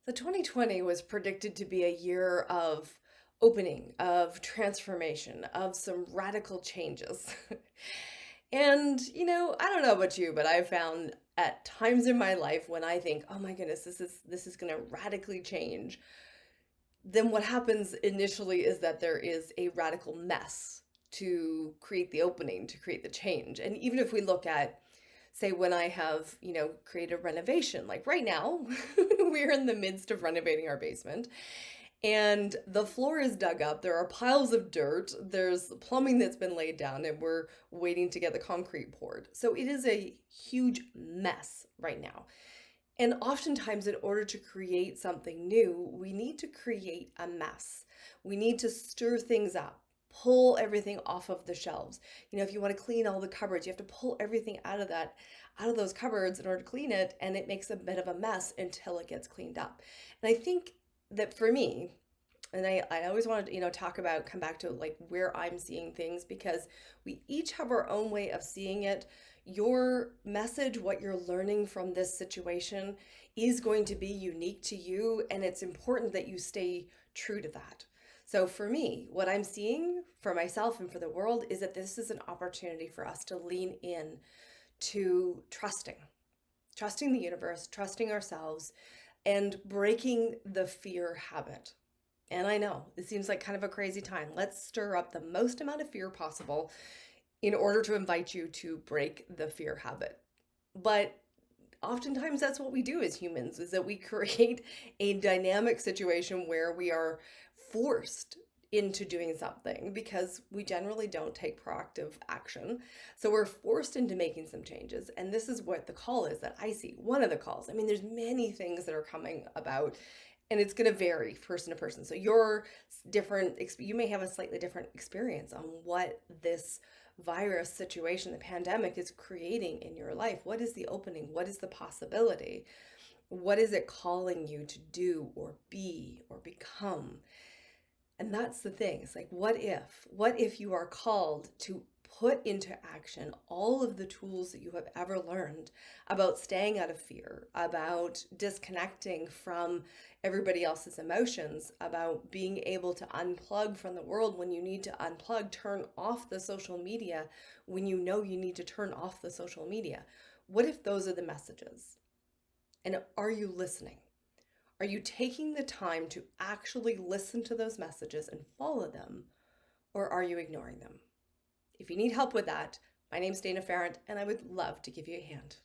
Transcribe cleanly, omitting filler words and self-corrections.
So 2020 was predicted to be a year of opening, of transformation, of some radical changes. And, I don't know about you, but I've found at times in my life when I think, "Oh my goodness, this is going to radically change." Then what happens initially is that there is a radical mess to create the opening, to create the change. And even if we look at, say, when I have, created a renovation, like right now, we're in the midst of renovating our basement and the floor is dug up. There are piles of dirt. There's plumbing that's been laid down, and we're waiting to get the concrete poured. So it is a huge mess right now. And oftentimes, in order to create something new, we need to create a mess. We need to stir things up, pull everything off of the shelves. If you want to clean all the cupboards, you have to pull everything out of those cupboards in order to clean it, and it makes a bit of a mess until it gets cleaned up. And I think that for me, and I always wanted to, come back to like where I'm seeing things because we each have our own way of seeing it. Your message, what you're learning from this situation is going to be unique to you, and it's important that you stay true to that. So for me, what I'm seeing for myself and for the world is that this is an opportunity for us to lean in to trusting the universe, trusting ourselves, and breaking the fear habit. And I know it seems like kind of a crazy time. Let's stir up the most amount of fear possible in order to invite you to break the fear habit. But oftentimes that's what we do as humans is that we create a dynamic situation where we are forced into doing something because we generally don't take proactive action. So we're forced into making some changes. And this is what the call is that I see. One of the calls. I mean, there's many things that are coming about and it's going to vary person to person. So your different, you may have a slightly different experience on what this virus situation, the pandemic is creating in your life. What is the opening? What is the possibility? What is it calling you to do or be or become? And that's the thing. It's like, what if? What if you are called to put into action all of the tools that you have ever learned about staying out of fear, about disconnecting from everybody else's emotions, about being able to unplug from the world when you need to unplug, turn off the social media when you know you need to turn off the social media? What if those are the messages? And are you listening? Are you taking the time to actually listen to those messages and follow them, or are you ignoring them? If you need help with that, my name's Dana Farrant, and I would love to give you a hand.